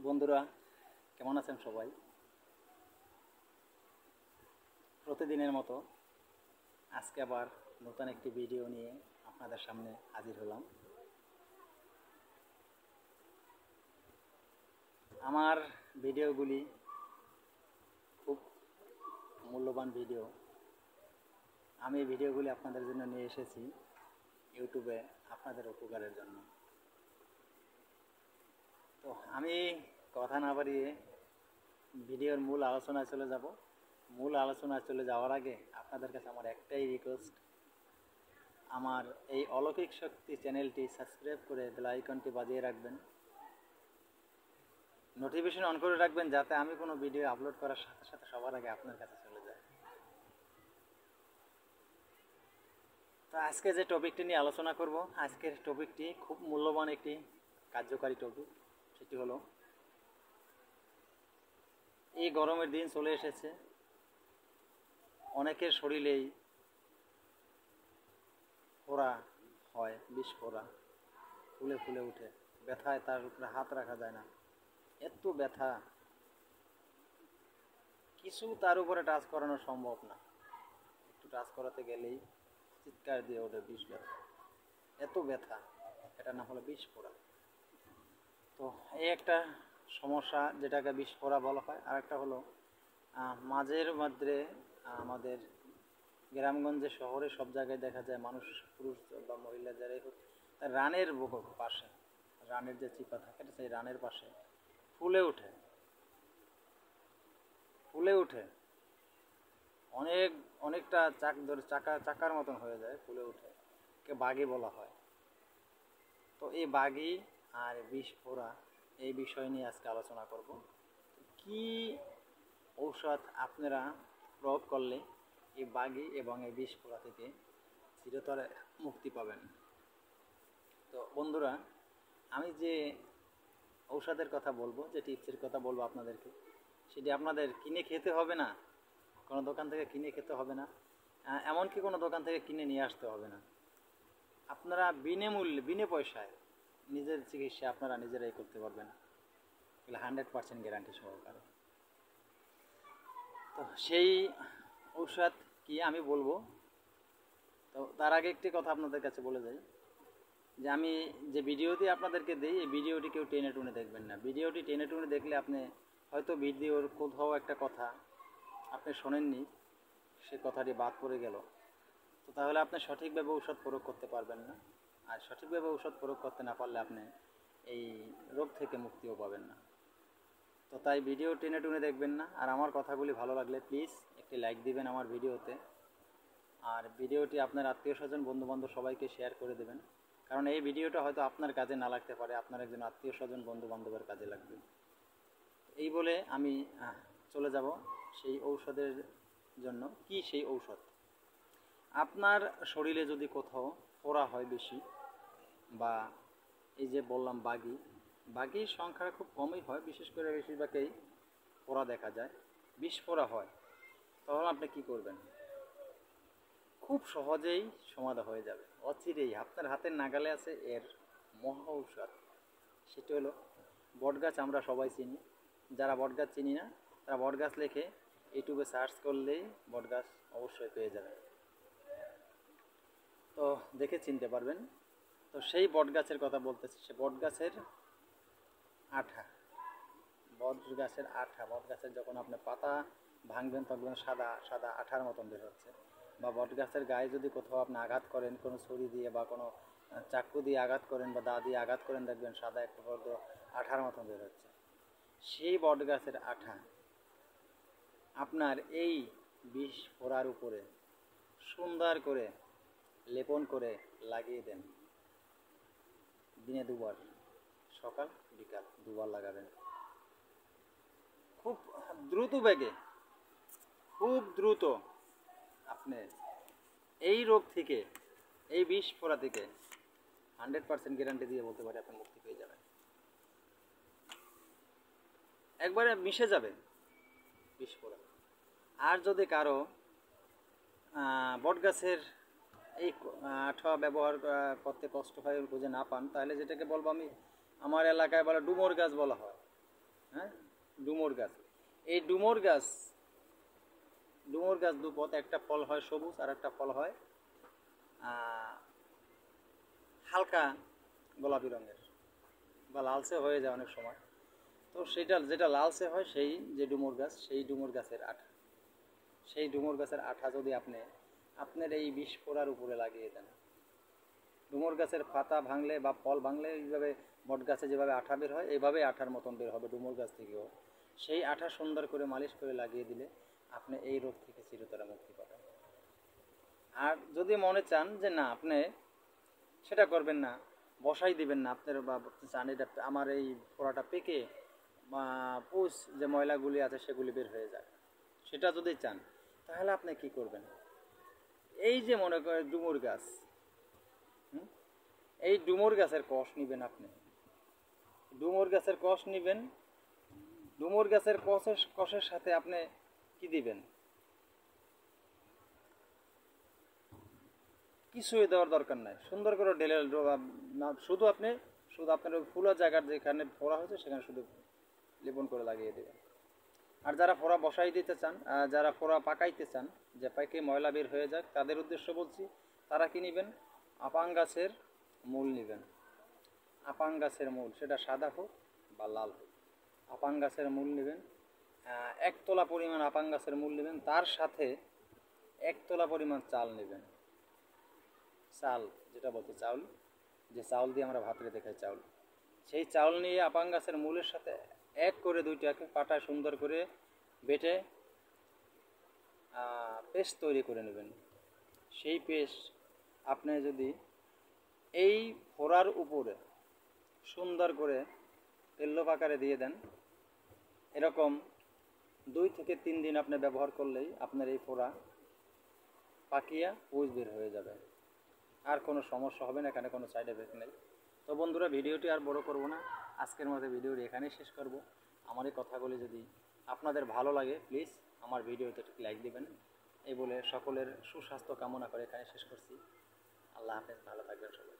বন্ধুরা কেমন আছেন সবাই? প্রতিদিনের মতো আজকে আবার নতুন একটি ভিডিও নিয়ে আপনাদের সামনে হাজির হলাম। আমার ভিডিওগুলি খুব মূল্যবান ভিডিও। আমি এই ভিডিওগুলি আপনাদের জন্য নিয়ে এসেছি ইউটিউবে আপনাদের উপকারের জন্য। তো আমি কথা না বাড়িয়ে ভিডিওর মূল আলোচনায় চলে যাব। মূল আলোচনায় চলে যাওয়ার আগে আপনাদের কাছে আমার একটাই রিকোয়েস্ট, আমার এই অলৌকিক শক্তি চ্যানেলটি সাবস্ক্রাইব করে বেল আইকনটি বাজিয়ে রাখবেন, নোটিফিকেশন অন করে রাখবেন, যাতে আমি কোনো ভিডিও আপলোড করার সাথে সাথে সবার আগে আপনার কাছে চলে যায়। তো আজকে যে টপিকটি নিয়ে আলোচনা করব, আজকের টপিকটি খুব মূল্যবান একটি কার্যকারী টপিক। সেটি হলো, এই গরমের দিন চলে এসেছে, অনেকের শরীরেই ফোড়া হয়, বিষ ফোড়া ফুলে ফুলে উঠে, ব্যথায় তার উপরে হাত রাখা যায় না, এত ব্যথা, কিছু তার উপরে টাচ করানো সম্ভব না। একটু টাচ করাতে গেলেই চিৎকার দিয়ে ওঠে বিষ ব্যথা, এত ব্যথা, এটা না হলে বিষ ফোড়া। তো এই একটা সমস্যা, যেটাকে বিষ ফোড়া বলা হয়। আর একটা হলো মাঝের মধ্যে আমাদের গ্রামগঞ্জে শহরে সব জায়গায় দেখা যায় মানুষ, পুরুষ বা মহিলা যারাই হোক, রানের পাশে, রানের যে চিপা থাকে সেই রানের পাশে ফুলে ওঠে, ফুলে ওঠে, অনেকটা চাকার মতন হয়ে যায়, ফুলে ওঠে, কে বাগি বলা হয়। তো এই বাগি আর বিষ ফোড়া, এই বিষয় নিয়ে আজকে আলোচনা করব। কি ঔষধ আপনারা প্রয়োগ করলে এই বাগি এবং এই বিষ ফোড়া থেকে চিরতরে মুক্তি পাবেন। তো বন্ধুরা, আমি যে ঔষধের কথা বলবো, যে টিপসের কথা বলবো আপনাদেরকে, সেটি আপনাদের কিনে খেতে হবে না, কোনো দোকান থেকে কিনে খেতে হবে না, এমনকি কোনো দোকান থেকে কিনে নিয়ে আসতে হবে না। আপনারা বিনামূল্যে, বিনা পয়সায় নিজের চিকিৎসা আপনারা নিজেরাই করতে পারবেন, 100% গ্যারান্টি সহকারে। তো সেই ঔষধ কি আমি বলবো। তো তার আগে একটি কথা আপনাদের কাছে বলে যাই, যে আমি যে ভিডিওটি আপনাদেরকে দিই, এই ভিডিওটি কেউ টেনে টুনে দেখবেন না। ভিডিওটি টেনে টুনে দেখলে আপনি হয়তো ভিডিওর কোথাও একটা কথা আপনি শোনেননি, সে কথাটি বাদ পড়ে গেল, তো তাহলে আপনি সঠিকভাবে ঔষধ প্রয়োগ করতে পারবেন না। আর সঠিকভাবে ঔষধ প্রয়োগ করতে না পারলে আপনি এই রোগ থেকে মুক্তিও পাবেন না। তো তাই ভিডিও টেনে টুনে দেখবেন না। আর আমার কথাগুলি ভালো লাগলে প্লিজ একটি লাইক দিবেন আমার ভিডিওতে, আর ভিডিওটি আপনার আত্মীয় স্বজন, বন্ধুবান্ধব সবাইকে শেয়ার করে দেবেন, কারণ এই ভিডিওটা হয়তো আপনার কাজে না লাগতে পারে, আপনার একজন আত্মীয় স্বজন, বন্ধুবান্ধবের কাজে লাগবে। এই বলে আমি চলে যাব সেই ঔষধের জন্য। কি সেই ঔষধ? আপনার শরীরে যদি কোথাও ফোড়া হয় বেশি, বা এই যে বললাম বাগির সংখ্যা খুব কমই হয়, বিশেষ করে বেশিরভাগই ফোড়া দেখা যায়, বিষ ফোড়া হয়, তখন আপনি কি করবেন? খুব সহজেই সমাধান হয়ে যাবে, অচিরেই আপনার হাতের নাগালে আছে এর মহা ঔষধ। সেটি হলো বটগাছ। আমরা সবাই চিনি, যারা বটগাছ চিনি না তারা বটগাছ লিখে ইউটিউবে সার্চ করলেই বটগাছ অবশ্যই পেয়ে যাবে, তো দেখে চিনতে পারবেন। তো সেই বটগাছের কথা বলতেছি, সে বটগাছের আঠা, বটগাছের যখন আপনি পাতা ভাঙবেন তখন সাদা সাদা আঠার মতন বের হচ্ছে, বা বটগাছের গায়ে যদি কোথাও আপনি আঘাত করেন কোনো ছুরি দিয়ে বা কোনো চাকু দিয়ে আঘাত করেন বা দা দিয়ে আঘাত করেন, দেখবেন সাদা একটা বড় আঠার মতন বের হচ্ছে। সেই বটগাছের আঠা আপনার এই বিষ ফোড়ার উপরে সুন্দর করে লেপন করে লাগিয়ে দেন। দিনে 2 বার, সকাল বিকাল 2 বার লাগাবেন। খুব দ্রুত বেগে, খুব দ্রুত আপনি এই রোগ থেকে, এই বিষ ফোড়া থেকে 100% গ্যারান্টি দিয়ে বলতে পারি আপনি মুক্তি পেয়ে যাবেন, একবারে মিশে যাবে বিষ ফোড়া। আর যদি কারো বটগাছের এই আঠা ব্যবহার করতে কষ্ট হয়, বুঝে না পান, তাহলে যেটাকে বলবো আমি, আমার এলাকায় বলে ডুমুর গাছ বলা হয়, হ্যাঁ, ডুমুর গাছ। এই ডুমুর গাছ দুপথ, একটা ফল হয় সবুজ আর একটা ফল হয় হালকা গোলাপি রঙের বা লালচে হয়ে যায় অনেক সময়। তো সেটা যেটা লালচে হয় সেই যে ডুমুর গাছ, সেই ডুমুর গাছের আঠা, সেই ডুমুর গাছের আঠা যদি আপনি আপনার এই বিষ ফোড়ার উপরে লাগিয়ে দেন, ডুমুর গাছের পাতা ভাঙলে বা ফল ভাঙলে এইভাবে বট গাছে যেভাবে আঠা বের হয় এইভাবেই আঠার মতন বের হবে ডুমুর গাছ থেকেও। সেই আঠা সুন্দর করে মালিশ করে লাগিয়ে দিলে আপনি এই রোগ থেকে চিরতরে মুক্তি পাবেন। আর যদি মনে চান যে না আপনি সেটা করবেন না, বসাই দিবেন না, আপনার বা চান এটা আমার এই ফোড়াটা পেকে পুষ যে ময়লাগুলি আছে সেগুলি বের হয়ে যায়, সেটা যদি চান তাহলে আপনি কি করবেন, এই যে মনে করেন ডুমুর গাছ, এই ডুমুর গাছের কষ নেবেন আপনি, ডুমুর গাছের কষ নেবেন, ডুমুর গাছের কষের সাথে আপনি কি দিবেন, কিছুই দেওয়ার দরকার নাই, সুন্দর করে ঢেলে না, শুধু আপনার ওই ফুলের জায়গার যেখানে ফোড়া হয়েছে সেখানে শুধু লেপন করে লাগিয়ে দেবেন। আর যারা ফোড়া বসাই দিতে চান, যারা ফোড়া পাকাইতে চান যে পাইকে ময়লা বের হয়ে যাক, তাদের উদ্দেশ্য বলছি, তারা কি নেবেন, আপাং গাছের মূল নেবেন। আপাং গাছের মূল, সেটা সাদা হোক বা লাল হোক, আপাং গাছের মূল নেবেন। 1 তোলা পরিমাণ আপাং গাছের মূল নেবেন, তার সাথে 1 তোলা পরিমাণ চাল নেবেন। চাল যেটা বলতে চাউল, যে চাউল দিয়ে আমরা ভাত রেঁধে খাই চাউল, সেই চাউল নিয়ে আপাং গাছের মূলের সাথে এক করে দুইটাকে পাটায় সুন্দর করে বেটে পেস্ট তৈরি করে নেবেন। সেই পেস্ট আপনি যদি এই ফোড়ার উপরে সুন্দর করে তেল্লো আকারে দিয়ে দেন, এরকম 2 থেকে 3 দিন আপনি ব্যবহার করলেই আপনার এই ফোড়া পাকিয়া পুঁজ বের হয়ে যাবে, আর কোনো সমস্যা হবে না, এখানে কোনো সাইড এফেক্ট নেই। তো বন্ধুরা, ভিডিওটি আর বড় করব না, আজকের মতো ভিডিওটি এখানেই শেষ করব। আমার এই কথাগুলি যদি আপনাদের ভালো লাগে প্লিজ আমার ভিডিওতে একটি লাইক দিবেন, এই বলে সকলের সুস্বাস্থ্য কামনা করে এখানে শেষ করছি। আল্লাহ হাফেজ, ভালো থাকবেন সবাই।